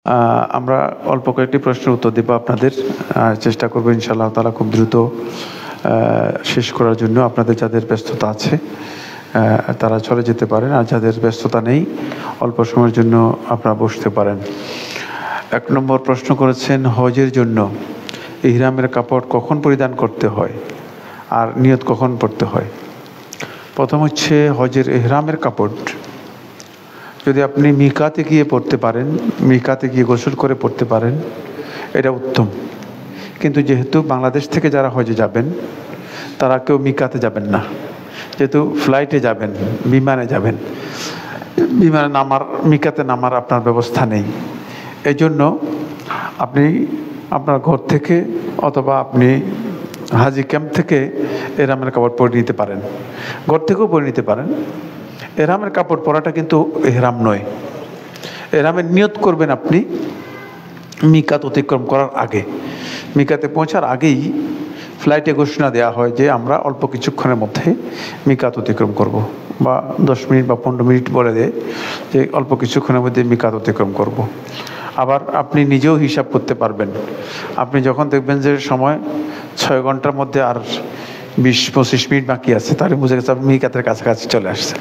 আমরা অল্প কয়েকটি প্রশ্নের উত্তর দেব আপনাদের। চেষ্টা করব ইনশাআল্লাহ তাআলা খুব দ্রুত শেষ করার জন্য। আপনাদের যাদের ব্যস্ততা আছে তারা চলে যেতে পারেন, আর যাদের ব্যস্ততা নেই অল্প সময়ের জন্য আপনারা বসতে পারেন। 1 নম্বর প্রশ্ন করেছেন, হজের জন্য ইহরামের কাপড় কখন পরিধান করতে হয় আর নিয়ত কখন পড়তে হয়? প্রথম হচ্ছে, হজের ইহরামের কাপড় যদি আপনি মিকাতে গিয়ে পড়তে পারেন, মিকাতে গিয়ে গোসল করে পড়তে পারেন, এটা উত্তম। কিন্তু যেহেতু বাংলাদেশ থেকে যারা হজে যাবেন তারা কেউ মিকাতে যাবেন না, যেহেতু ফ্লাইটে যাবেন, বিমানে যাবেন, বিমানে নামার, মিকাতে নামার আপনার ব্যবস্থা নেই। এই জন্য আপনি আপনার ঘর থেকে অথবা আপনি হাজি ক্যাম্প থেকে এহরামের কাপড় পরে নিতে পারেন, ঘর থেকেও পরে নিতে পারেন। এহরামের কাপড় পরাটা কিন্তু এহরাম নয়। এহরামের নিয়ত করবেন আপনি মিকাত অতিক্রম করার আগে। মিকাতে পৌঁছার আগেই ফ্লাইটে ঘোষণা দেওয়া হয় যে আমরা অল্প কিছুক্ষণের মধ্যে মিকাত অতিক্রম করব, বা 10 মিনিট বা 15 মিনিট বলে দেয় যে অল্প কিছুক্ষণের মধ্যে মিকাত অতিক্রম করব। আবার আপনি নিজেও হিসাব করতে পারবেন। আপনি যখন দেখবেন যে সময় 6 ঘন্টার মধ্যে আর 20-25 মিনিট বাকি আছে, তাহলে বুঝে গেছে আপনি মিকাতের কাছাকাছি চলে আসছেন।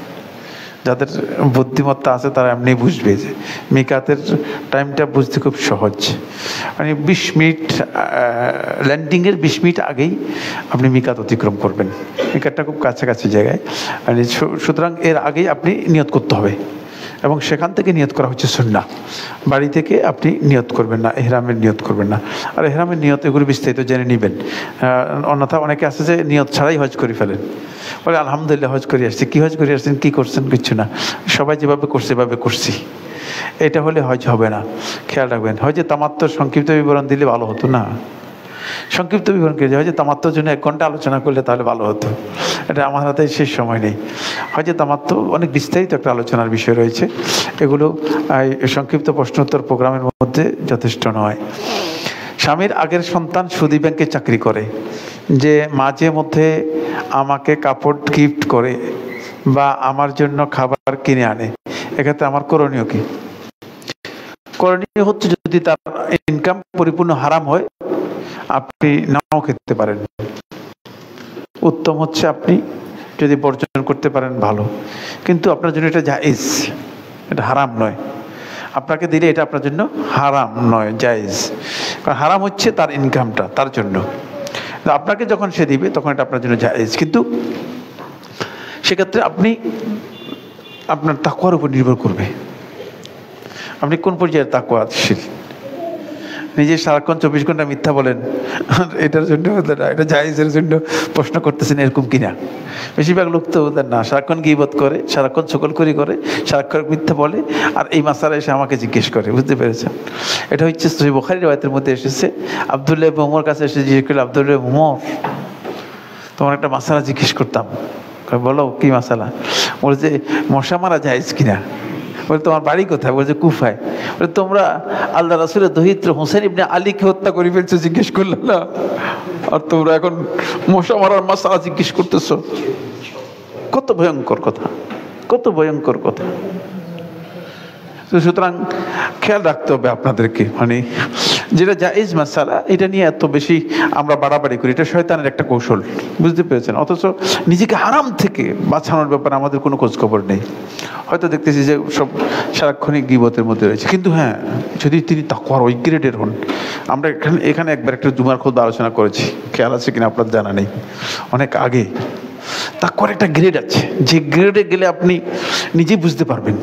যাদের বুদ্ধিমত্তা আছে তারা এমনি বুঝবে যে মিকাতের টাইমটা বুঝতে খুব সহজ। মানে 20 মিনিট, ল্যান্ডিংয়ের 20 মিনিট আগেই আপনি মিকাত অতিক্রম করবেন। মিকাতটা খুব কাছাকাছি জায়গায়, মানে সুতরাং এর আগেই আপনি নিয়ত করতে হবে, এবং সেখান থেকে নিয়ত করা হচ্ছে সুন্নাহ। বাড়ি থেকে আপনি নিয়ত করবেন না, এহরামের নিয়ত করবেন না। আর এহরামের নিয়ত এগুলো বিস্তারিত জেনে নেবেন। অন্যথা অনেকে আছে যে নিয়ত ছাড়াই হজ করে ফেলেন, বলে আলহামদুলিল্লাহ হজ করে আসছি। কী হজ করে আসছেন, কী করছেন? কিচ্ছু না, সবাই যেভাবে করছে এভাবে করছি। এটা হলে হজ হবে না। খেয়াল রাখবেন, হজে তামাত্ম সংক্ষিপ্ত বিবরণ দিলে ভালো হতো না? সংক্ষিপ্ত বিবরণ করে হজে তামাত্মর জন্য 1 ঘন্টা আলোচনা করলে তাহলে ভালো হতো। এটা আমার হাতে শেষ সময় নেই। হজে তামাত্ম অনেক বিস্তারিত একটা আলোচনার বিষয় রয়েছে, এগুলো সংক্ষিপ্ত প্রশ্নোত্তর প্রোগ্রামের মধ্যে যথেষ্ট নয়। স্বামীর আগের সন্তান সুদী ব্যাংকে চাকরি করে, যে মাঝে মধ্যে আমাকে কাপড় গিফট করে বা আমার জন্য খাবার কিনে আনে, এক্ষেত্রে আমার করণীয় কি? করণীয় হচ্ছে, যদি তার ইনকাম পরিপূর্ণ হারাম হয় আপনি নাও খেতে পারেন। উত্তম হচ্ছে আপনি যদি বর্জন করতে পারেন ভালো, কিন্তু আপনার জন্য এটা জায়েজ, এটা হারাম নয়। আপনাকে দিলে এটা আপনার জন্য হারাম নয়, জায়েজ। কারণ হারাম হচ্ছে তার ইনকামটা, তার জন্য। আপনাকে যখন সে দিবে তখন এটা আপনার জন্য জায়েজ, কিন্তু সেক্ষেত্রে আপনি আপনার তাকওয়ার উপর নির্ভর করবে, আপনি কোন পর্যায়ের তাকওয়াশীল। নিজে সারাক্ষণ 24 ঘন্টা মিথ্যা বলেন, এটার জন্য এটা জায়েজের জন্য প্রশ্ন করতেছেন এরকম কিনা? বেশিরভাগ লোক তো না, সারাক্ষণ গীবত করে, সারাক্ষণ সকলকরি করে, সারাক্ষণ মিথ্যা বলে, আর এই মাসালা এসে আমাকে জিজ্ঞেস করে। বুঝতে পেরেছেন? এটা হচ্ছে সহিহ বুখারীর riwayতের মধ্যে এসেছে। আব্দুল্লাহ ইবনে ওমর কাছে এসে জিজ্ঞেস করল, আব্দুল্লাহ ইবনে ওমর, তোমার একটা মাসালা জিজ্ঞেস করতাম। বলো কি মাসালা? বলছে মশা মারা জায়েজ কিনা। বলে তোমার বাড়ি কোথায়? বলছে কুফায়। বলে তোমরা আল্লাহ রাসূলের দহিত্র হোসেন ইবনে আলীকে হত্যা করে ফেলছো, জিজ্ঞেস করলে না, আর তোমরা এখন মশা মারার মাসালা জিজ্ঞেস করতেছো? কত ভয়ঙ্কর কথা, কত ভয়ঙ্কর কথা। সুতরাং খেয়াল রাখতে হবে আপনাদেরকে, মানে যেটা জায়েজ মাসালা এটা নিয়ে এত বেশি আমরা বাড়াবাড়ি করি, এটা শয়তানের একটা কৌশল। বুঝতে পেরেছেন? অথচ নিজেকে হারাম থেকে বাঁচানোর ব্যাপারে আমাদের কোনো খোঁজ খবর নেই। হয়তো দেখতেছি যে সব সারাক্ষণিক গীবতের মধ্যে রয়েছে, কিন্তু হ্যাঁ, যদি তিনি তাকওয়ার ওই গ্রেডের হন। আমরা এখানে একবার একটা জুমার খুতবা আলোচনা করেছি, খেয়াল আছে কিনা আপনার জানা নেই, অনেক আগে। তাকওয়ার একটা গ্রেড আছে, যে গ্রেডে গেলে আপনি নিজেই বুঝতে পারবেন,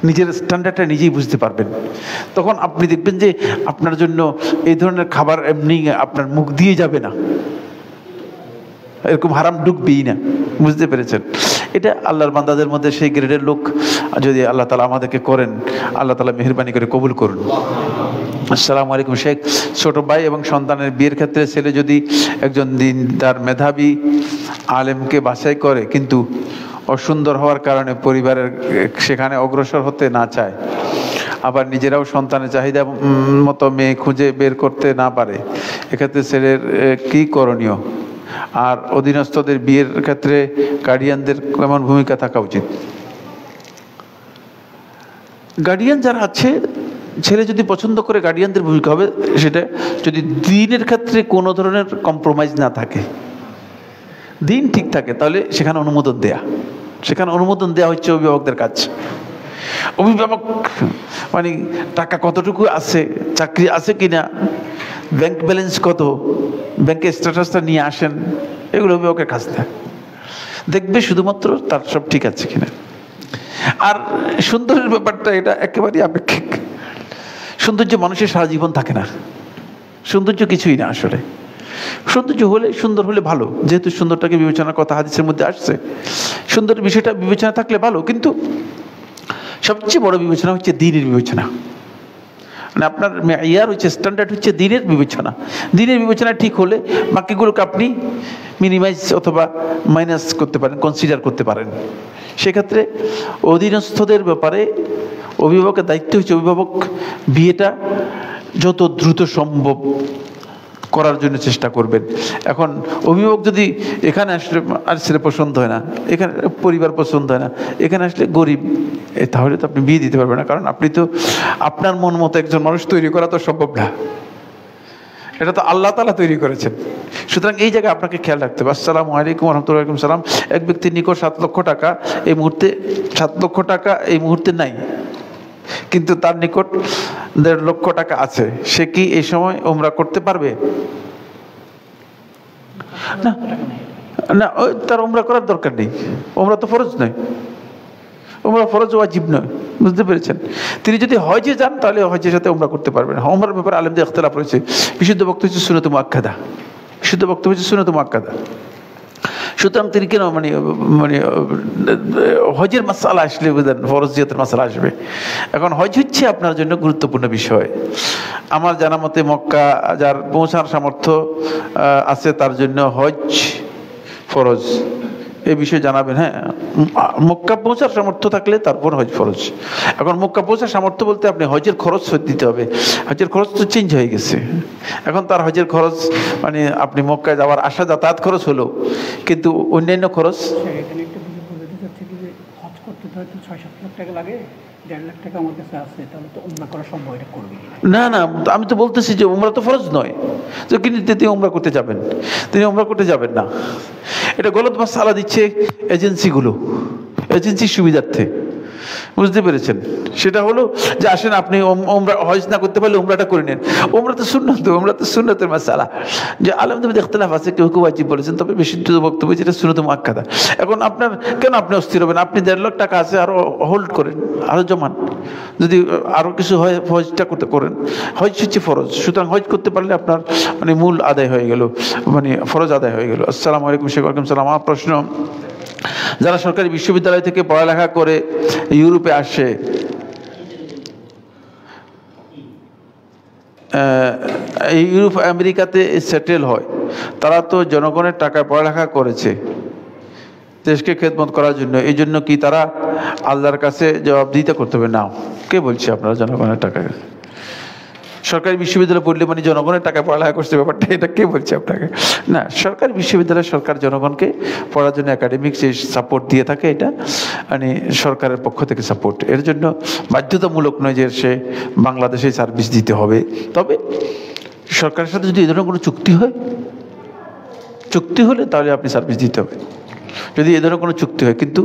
নিজের স্ট্যান্ডার্ডটা নিজেই বুঝতে পারবেন। তখন আপনি দেখবেন যে আপনার জন্য এই ধরনের খাবার এমনি আপনার মুখ দিয়ে যাবে না, এরকম হারাম ঢুকবেই না। বুঝতে পেরেছেন? এটা আল্লাহর বান্দাদের মধ্যে সেই গ্রেডের লোক যদি আল্লাহ তাআলা আমাদেরকে করেন, আল্লাহ তাআলা মেহেরবানি করে কবুল করুন। আসসালামু আলাইকুম শেখ। ছোট ভাই এবং সন্তানের বিয়ের ক্ষেত্রে ছেলে যদি একজন দিনদার মেধাবী আলেমকে বাছাই করে, কিন্তু অসুন্দর হওয়ার কারণে পরিবারের সেখানে অগ্রসর হতে না চায়, আবার নিজেরাও সন্তানের চাহিদা মতো মেয়ে খুঁজে বের করতে না পারে, এক্ষেত্রে ছেলের কি করণীয়? আর অধীনস্থদের বিয়ের ক্ষেত্রে গার্ডিয়ানদের কেমন ভূমিকা থাকা উচিত? গার্ডিয়ান যারা আছে ছেলে যদি পছন্দ করে গার্ডিয়ানদের ভূমিকা হবে সেটা যদি দিনের ক্ষেত্রে কোনো ধরনের কম্প্রোমাইজ না থাকে, দিন ঠিক থাকে, তাহলে সেখানে অনুমোদন দেয়া, সেখানে অনুমোদন দেওয়া হচ্ছে অভিভাবকদের কাজ। অভিভাবক মানে টাকা কতটুকু আছে, চাকরি আছে কিনা, ব্যাংক ব্যালেন্স কত, ব্যাংকের স্ট্যাটাসটা নিয়ে আসেন, এগুলো অভিভাবকের কাজ না, দেখবে শুধুমাত্র তার সব ঠিক আছে কিনা। আর সুন্দরের ব্যাপারটা এটা একেবারেই আপেক্ষিক। সৌন্দর্য মানুষের সারা জীবন থাকে না, সৌন্দর্য কিছুই না আসলে। সৌন্দর্য হলে, সুন্দর হলে ভালো, যেহেতু সুন্দরটাকে বিবেচনার কথা হাদিসের মধ্যে আসছে, সুন্দর বিষয়টা বিবেচনা থাকলে ভালো। কিন্তু সবচেয়ে বড় বিবেচনা হচ্ছে দ্বীনের বিবেচনা, মানে আপনার মেয়ার হচ্ছে, স্ট্যান্ডার্ড হচ্ছে দ্বীনের বিবেচনা। দ্বীনের বিবেচনা ঠিক হলে বাকিগুলোকে আপনি মিনিমাইজ অথবা মাইনাস করতে পারেন, কনসিডার করতে পারেন। সেক্ষেত্রে অধীনস্থদের ব্যাপারে অভিভাবকের দায়িত্ব হচ্ছে অভিভাবক বিয়েটা যত দ্রুত সম্ভব করার জন্য চেষ্টা করবেন। এখন অভিভাবক যদি এখানে আসলে আর ছেলে পছন্দ হয় না, এখানে পরিবার পছন্দ হয় না, এখানে আসলে গরিব, তাহলে তো আপনি বিয়ে দিতে পারবেন না, কারণ আপনি তো আপনার মন মতো একজন মানুষ তৈরি করা তো সম্ভব না, এটা তো আল্লাহ তাআলা তৈরি করেছেন। সুতরাং এই জায়গায় আপনাকে খেয়াল রাখতে হবে। আসসালামু আলাইকুম রহমতুল্লাহ। ওয়ালাইকুম সালাম। এক ব্যক্তির নিকট 7 লক্ষ টাকা এই মুহূর্তে, 7 লক্ষ টাকা এই মুহূর্তে নাই, কিন্তু তার নিকট 1.5 লক্ষ টাকা আছে, সে কি এই সময় উমরা করতে পারবে? না না, তার উমরা করার দরকার নেই, উমরা তো ফরজ নয়, উমরা ফরজ ওয়াজিব নয়, বুঝতে পেরেছেন? তিনি যদি হজে যান তাহলে হজের সাথে উমরা করতে পারবেন। উমরার ব্যাপারে আলেমদের ইখতিলাফ রয়েছে। বিশুদ্ধ বক্তব্য হচ্ছে সুন্নাত মুআক্কাদা, বিশুদ্ধ বক্তব্য হচ্ছে সুন্নাত মুআক্কাদা। সুতরাং তিনি কেন মানে মানে হজের মাসালা আসলে বুঝলেন, ফরজিয়তের মাসালা আসবে। এখন হজ হচ্ছে আপনার জন্য গুরুত্বপূর্ণ বিষয়। আমার জানা মতে মক্কা যার পৌঁছার সামর্থ্য আছে তার জন্য হজ ফরজ, এই বিষয়ে জানাবেন। হ্যাঁ, মক্কা পৌঁছার সামর্থ্য থাকলে তারপর হজ ফরজ। এখন মক্কা পৌঁছার সামর্থ্য বলতে আপনি হজের খরচ দিতে হবে, হজের খরচ তো চেঞ্জ হয়ে গেছে। এখন তার হজের খরচ মানে আপনি মক্কায় যাওয়ার আসা যাতায়াত খরচ হলো, কিন্তু অন্যান্য খরচ না না, আমি তো বলতেছি যে উমরা তো ফরজ নয়, তো কিন্তু তিনি উমরা করতে যাবেন, তিনি উমরা করতে যাবেন না। এটা গলত মাসালা দিচ্ছে এজেন্সিগুলো, এজেন্সির সুবিধার্থে, বুঝতে পেরেছেন? সেটা হলো যে আসেন আপনি উমরা হজ না করতে পারলে উমরাটা করে নেন। উমরা তো সুন্নাত, উমরা তো সুন্নাতের মাসালা, যে আলেমদের মধ্যে ইখতিলাফ আছে, কেউ কেউ ওয়াজিব বলেছেন, তবে বিশুদ্ধ বক্তব্য যেটা সুন্নাত মুআক্কাদা। এখন আপনার কেন আপনি অস্থির হবেন? আপনি 1.5 লাখ টাকা আছে, আরো হোল্ড করেন, আরো জমান, যদি আরো কিছু হয় হজটা করতে করেন। হজ হচ্ছে ফরজ, সুতরাং হজ করতে পারলে আপনার মানে মূল আদায় হয়ে গেল, মানে ফরজ আদায় হয়ে গেল। আসসালামু আলাইকুম। ওয়ালাইকুম সালাম। আমার প্রশ্ন, যারা সরকারি বিশ্ববিদ্যালয় থেকে পড়ালেখা করে ইউরোপে আসে, ইউরোপ আমেরিকাতে সেটেল হয়, তারা তো জনগণের টাকায় পড়ালেখা করেছে দেশকে খেদমত করার জন্য, এই জন্য কি তারা আল্লাহর কাছে জবাবদিহিতা করতে হবে? না, কে বলছে আপনারা জনগণের টাকায়? সরকারি বিশ্ববিদ্যালয়ে পড়লে মানে জনগণের টাকায় পড়ালেখা করছে, ব্যাপারটা এটা কে বলছে আপনাকে? না, সরকারি বিশ্ববিদ্যালয়ে সরকার জনগণকে পড়ার জন্য একাডেমিক যে সাপোর্ট দিয়ে থাকে, এটা মানে সরকারের পক্ষ থেকে সাপোর্ট। এর জন্য বাধ্যতামূলক নয় যে সে বাংলাদেশে সার্ভিস দিতে হবে। তবে সরকারের সাথে যদি এই ধরনের কোনো চুক্তি হয়, চুক্তি হলে তাহলে আপনি সার্ভিস দিতে হবে, যদি এ ধরনের কোনো চুক্তি হয়। কিন্তু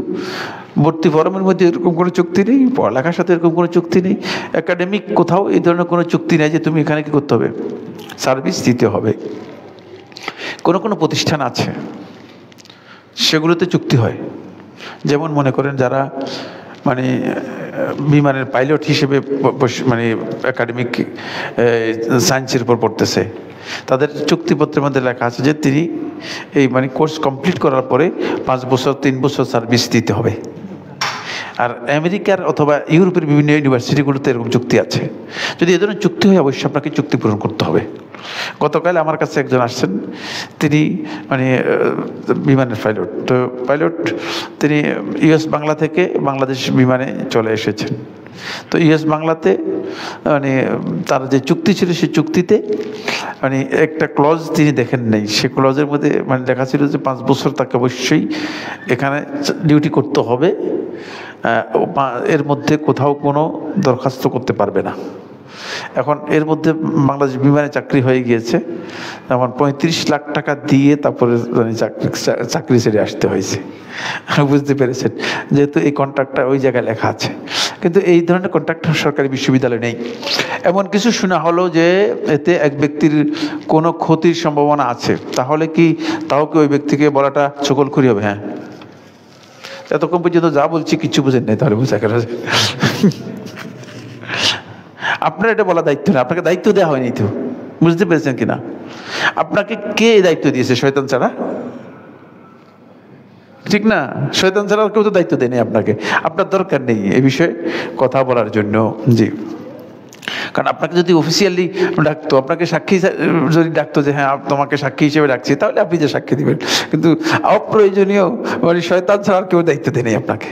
ভর্তি ফরমের মধ্যে এরকম কোনো চুক্তি নেই, পড়ালেখার সাথে এরকম কোনো চুক্তি নেই, একাডেমিক কোথাও এই ধরনের কোনো চুক্তি নেই যে তুমি এখানে কি করতে হবে, সার্ভিস দিতে হবে। কোনো কোনো প্রতিষ্ঠান আছে সেগুলোতে চুক্তি হয়, যেমন মনে করেন যারা মানে বিমানের পাইলট হিসেবে মানে একাডেমিক সায়েন্সের উপর পড়তেছে, তাদের চুক্তিপত্রের মধ্যে লেখা আছে যে তিনি এই মানে কোর্স কমপ্লিট করার পরে 5 বছর 3 বছর সার্ভিস দিতে হবে। আর আমেরিকার অথবা ইউরোপের বিভিন্ন ইউনিভার্সিটিগুলোতে এরকম চুক্তি আছে। যদি এ ধরনের চুক্তি হয় অবশ্যই আপনাকে চুক্তি পূরণ করতে হবে। গতকাল আমার কাছে একজন আসছেন, তিনি মানে বিমানের পাইলট, তো পাইলট তিনি ইউএস বাংলা থেকে বাংলাদেশ বিমানে চলে এসেছেন। তো ইউএস বাংলাতে মানে তার যে চুক্তি ছিল সেই চুক্তিতে মানে একটা ক্লজ তিনি দেখেন নাই। সে ক্লজের মধ্যে মানে লেখা ছিল যে 5 বছর তাকে অবশ্যই এখানে ডিউটি করতে হবে, এর মধ্যে কোথাও কোনো দরখাস্ত করতে পারবে না। এখন এর মধ্যে বাংলাদেশ বিমানে চাকরি হয়ে গিয়েছে, যেমন 35 লাখ টাকা দিয়ে তারপরে চাকরি ছেড়ে আসতে হয়েছে। বুঝতে পেরেছেন, যেহেতু এই কন্ট্রাক্টটা ওই জায়গায় লেখা আছে, কিন্তু এই ধরনের কন্ট্রাক্ট সরকারি বিশ্ববিদ্যালয় নেই। এমন কিছু শোনা হলো যে এতে এক ব্যক্তির কোনো ক্ষতির সম্ভাবনা আছে, তাহলে কি তাও কি ওই ব্যক্তিকে বলাটা চকলখড়ি হবে? হ্যাঁ, এতক্ষণ পর্যন্ত যা বলছি কিছু বুঝেন নাই, তাহলে বুঝা গেল আপনার এটা বলা দায়িত্ব না, আপনাকে দায়িত্ব দেওয়া হয়নি তো। বুঝতে পেরেছেন কিনা? আপনাকে কে দায়িত্ব দিয়েছে? শয়তান ছাড়া, ঠিক না? শয়তান ছাড়া কেউ তো দায়িত্ব দেয়নি আপনাকে। আপনার দরকার নেই এই বিষয়ে কথা বলার জন্য। জি, কারণ আপনাকে যদি অফিসিয়ালি ডাকতো, আপনাকে সাক্ষী যদি ডাকতো যে হ্যাঁ তোমাকে সাক্ষী হিসেবে ডাকছি, তাহলে আপনি যে সাক্ষী দিবেন। কিন্তু অপ্রয়োজনীয় মানে শয়তান ছাড়া আর কেউ দায়িত্ব দেয়নি আপনাকে।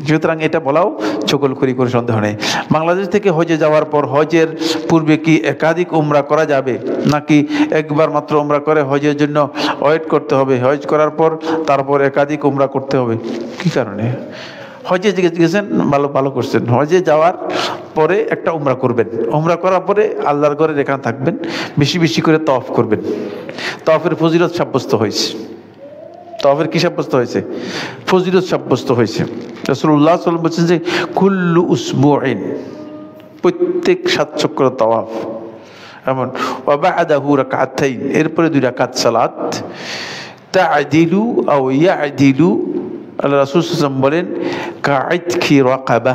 সুতরাং এটা বলাও চকলখড়ি, করে সন্দেহ নেই। বাংলাদেশ থেকে হজে যাওয়ার পর হজের পূর্বে কি একাধিক উমরা করা যাবে, নাকি একবার মাত্র উমরা করে হজের জন্য ওয়েট করতে হবে? হজ করার পর তারপর একাধিক উমরা করতে হবে? কি কারণে? হজে গেছেন, ভালো করছেন। হজে যাওয়ার পরে একটা উমরা করবেন, উমরা করার পরে আল্লাহর ঘরে এখানে থাকবেন, বেশি বেশি করে তওয়াফ করবেন। তওয়াফের ফজিলত সাব্যস্ত হয়েছে। তওয়াফের কি সাব্যস্ত হয়েছে? ফজিলত সাব্যস্ত হয়েছে। রাসূলুল্লাহ সাল্লাল্লাহু আলাইহি ওয়াসাল্লাম বলছেন যে কুল্লু উসবুইন, প্রত্যেক 7 চক্র তওয়াফ। এমন ওয়া বা'দাহু রাকাতাইন, এরপরে 2 রাকাত সালাত। তা'দিলু আও ইয়া'দিলু, আল্লাহ রাসূল সাল্লাল্লাহু আলাইহি ওয়াসাল্লাম বলেন কা'iতকি রাকাবা,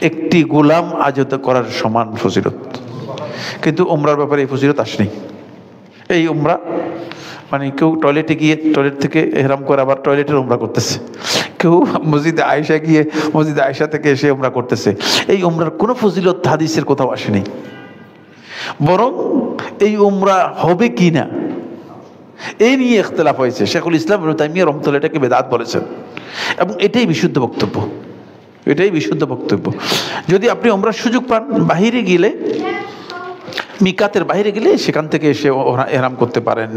একটি গোলাম আজাদ করার সমান ফজিলত। কিন্তু উমরার ব্যাপারে এই ফজিলত আসেনি। এই উমরা মানে কেউ টয়লেটে গিয়ে টয়লেট থেকে ইহরাম করে আবার টয়লেটের উমরা করতেছে, কেউ মসজিদে আয়েশা গিয়ে মসজিদে আয়েশা থেকে এসে উমরা করতেছে। এই উমরার কোনো ফজিলত হাদিসের কোথাও আসেনি। বরং এই উমরা হবে কি না এই নিয়ে ইখতিলাফ হয়েছে। শেখুল ইসলাম ইবনে তাইমিয়া রাহমাতুল্লাহ এটাকে বেদাত বলেছেন, এবং এটাই বিশুদ্ধ বক্তব্য। এটাই বিশুদ্ধ বক্তব্য। যদি আপনি উমরার সুযোগ পান, বাহিরে গেলে, মিকাতের বাইরে গেলে সেখান থেকে এসে ইহরাম করতে পারেন।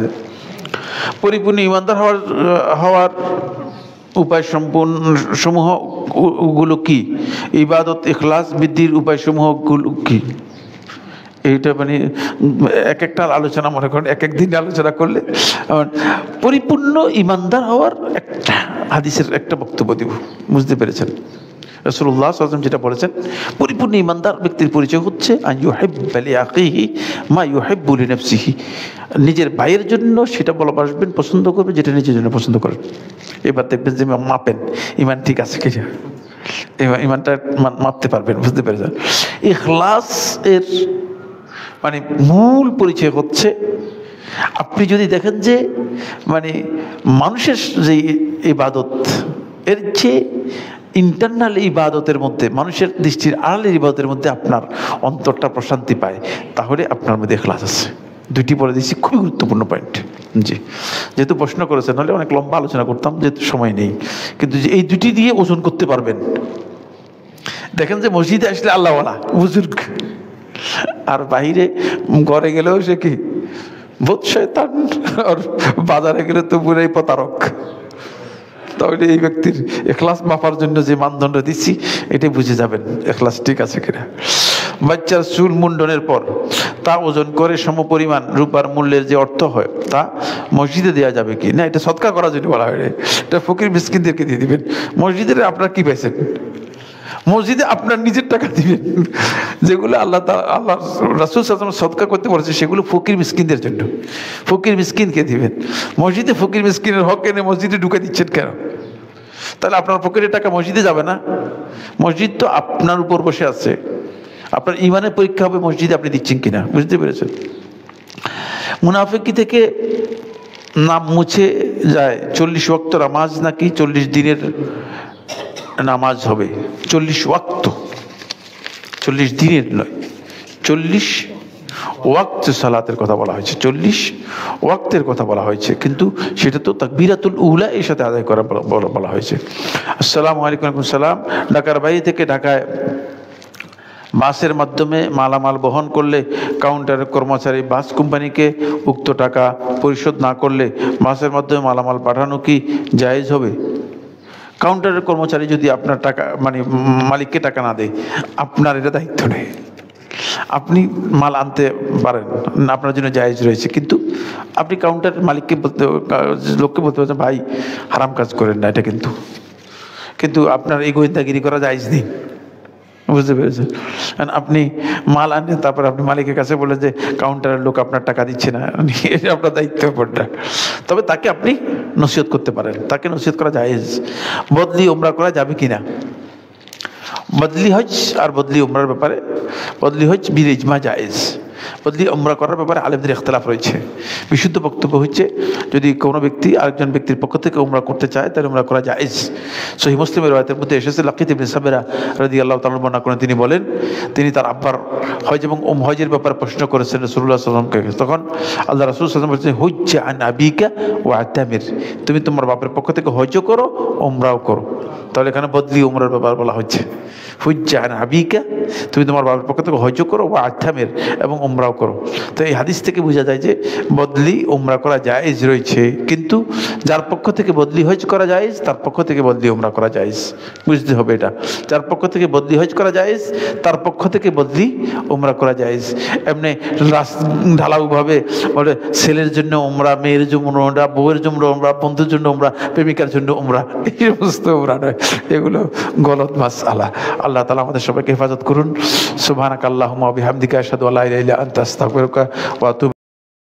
পরিপূর্ণ ইমানদার হওয়ার উপায় সমূহগুলো কি? ইবাদত ইখলাস বৃদ্ধির উপায় সমূহগুলো কি? এইটা মানে এক একটা আলোচনা, মনে করেন এক এক দিন আলোচনা করলে পরিপূর্ণ ইমানদার হওয়ার একটা হাদিসের একটা বক্তব্য দিব। বুঝতে পেরেছেন? রাসূলুল্লাহ সাল্লাল্লাহু আলাইহি ওয়াসাল্লাম যেটা বলেছেন, পরিপূর্ণ ইমানদার ব্যক্তির পরিচয় হচ্ছে আন ইউহিব্বা লিআখিহি মা ইউহিব্বু লিনাফসিহি, নিজের ভাইয়ের জন্য সেটা ভালোবাসবেন, পছন্দ করবেন যেটা নিজের জন্য পছন্দ করেন। এবার দেখবেন যে মাপেন ইমান ঠিক আছে কিনা, ইমানটা মাপতে পারবেন। বুঝতে পেরেছেন? ইখলাস এর মানে মূল পরিচয় হচ্ছে, আপনি যদি দেখেন যে মানে মানুষের যে ইবাদত এর চেয়ে ইন্টারনাল ইবাদতের মধ্যে, মানুষের দৃষ্টির আড়ালের ইবাদতের মধ্যে আপনার অন্তরটা প্রশান্তি পায়, তাহলে আপনার মধ্যে ইখলাস আছে। 2টি বলে দিচ্ছি, খুবই গুরুত্বপূর্ণ পয়েন্ট। জি, যেহেতু প্রশ্ন করেছেন, নাহলে অনেক লম্বা আলোচনা করতাম, যেহেতু সময় নেই। কিন্তু এই 2টি দিয়ে ওজন করতে পারবেন। দেখেন যে মসজিদে আসলে আল্লাহওয়ালা বুজুর্গ, আর বাহিরে ঘরে গেলেও সে কি বহুত শয়তান, আর বাজারে গেলে তো পুরাই প্রতারক। তাহলে এই ব্যক্তির ইখলাস মাপার জন্য যে মানদণ্ড দিচ্ছি, এটাই বুঝে যাবেন ইখলাস ঠিক আছে কিনা। বাচ্চার চুল মুন্ডনের পর তা ওজন করে সমপরিমাণ রূপার মূল্যের যে অর্থ হয় তা মসজিদে দেওয়া যাবে কি না? এটা সদকা করার জন্য বলা হয়, এটা ফকির মিসকিনদেরকে দিয়ে দিবেন। মসজিদের আপনার কি পাইছেন? মসজিদে আপনার নিজের টাকা দিবেন। যেগুলো আল্লাহ রাসূল সাল্লাল্লাহু আলাইহি ওয়াসাল্লাম সদকা করতে বলেছে, সেগুলো ফকির মিসকিনদের জন্য। ফকির মিসকিনকে দিবেন। মসজিদে ফকির মিসকিনের হক এনে মসজিদে ঢুকে দিচ্ছেন কেন? তাহলে আপনার পকেটের টাকা মসজিদে যাবে না? মসজিদ তো আপনার উপর বসে আছে, আপনার ইমানের পরীক্ষা হবে মসজিদে আপনি দিচ্ছেন কিনা। বুঝতে পেরেছেন? মুনাফিকি থেকে নাম মুছে যায় 40 ওয়াক্ত নামাজ, নাকি 40 দিনের নামাজ হবে? 40 ওয়াক্ত, 40 দিনের নয়, 40 ওয়াক্ত সালাতের কথা বলা হয়েছে, 40 ওয়াক্তের কথা বলা হয়েছে, কিন্তু সেটা তো তাকবীরাতুল উলা এর সাথে আদায় করা বলা হয়েছে। আসসালামু আলাইকুম। ওয়ালাইকুম সালাম। ঢাকার বাইরে থেকে ঢাকায় বাসের মাধ্যমে মালামাল বহন করলে কাউন্টারের কর্মচারী বাস কোম্পানিকে উক্ত টাকা পরিশোধ না করলে বাসের মাধ্যমে মালামাল পাঠানো কি জায়েজ হবে? কাউন্টারের কর্মচারী যদি আপনার টাকা মানে মালিককে টাকা না দেয়, আপনার এটা দায়িত্ব নেই। আপনি মাল আনতে পারেন, আপনার জন্য জায়েজ রয়েছে, কিন্তু আপনি কাউন্টারের মালিককে বলতে, লোককে বলতে পারছেন ভাই হারাম কাজ করেন না এটা, কিন্তু আপনার এই গোয়েন্দাগিরি করা জায়েজ নেই। বুঝতে পেরেছেন? আপনি মাল আনেন, তারপর আপনি মালিকের কাছে বলেন যে কাউন্টারের লোক আপনার টাকা দিচ্ছে না, এটা আপনার দায়িত্ব পড়টা। তবে তাকে আপনি নসিহত করতে পারেন, তাকে নসিহত করা জায়েজ। বদলি উমরা করা যাবে কিনা? বদলি হজ আর বদলি উমরার ব্যাপারে, বদলি হজ বিল ইজমা জায়েজ। বদলি উমরা করার ব্যাপারে আলেমদের ইখতিলাফ রয়েছে। বিশুদ্ধ বক্তব্য হচ্ছে যদি কোনো ব্যক্তি আরেকজন ব্যক্তির পক্ষ থেকে উমরা করতে চায় তাহলে উমরা করা জায়েজ। সহিহ মুসলিমের রাওয়ায়াতের মধ্যে এসেছে, লাকিত ইবনে সাবিরা রাদিয়াল্লাহু তাআলা বর্ণনা করেন, তিনি বলেন তিনি তার আব্বার হজ এবং হজের ব্যাপারে প্রশ্ন করেছেন রাসূলুল্লাহ সাল্লাল্লাহু আলাইহি ওয়াসাল্লামকে। তখন আল্লাহ রাসূল সাল্লাল্লাহু আলাইহি ওয়াসাল্লাম বলেছেন, হুজ্জা আন আবিকা ওয়া আতামির, তুমি তোমার বাপের পক্ষ থেকে হজও করো উমরাও করো। তাহলে এখানে বদলি উমরার ব্যাপার বলা হচ্ছে। হুজ্জা আন আবিকা, তুমি তোমার বাবার পক্ষ থেকে হজও করো, ওয়া আতামির, এবং উমরাও করো। তো এই হাদিস থেকে বোঝা যায় যে বদলি উমরা করা জায়েজ রয়েছে, কিন্তু যার পক্ষ থেকে বদলি হজ করা জায়েজ তার পক্ষ থেকে বদলি উমরা করা জায়েজ। বুঝতে হবে এটা, যার পক্ষ থেকে বদলি হজ করা জায়েজ তার পক্ষ থেকে বদলি উমরা করা জায়েজ। এমনি ঢালাওভাবে বলে ছেলের জন্য উমরা, মেয়ের জন্য উমরা, বউয়ের জন্য উমরা, বন্ধুর জন্য উমরা, প্রেমিকার জন্য উমরা, এই সমস্ত উমরা নয়, এগুলো গলত মাসআলা। আল্লাহ তাআলা আমাদের সবাইকে হেফাজত করুন। সুবহানাকাল্লাহুম্মা ওয়া বিহামদিকা আশহাদু আল্লা ইলাহা ইল্লা আনতা আস্তাগফিরুকা ওয়া আতুবু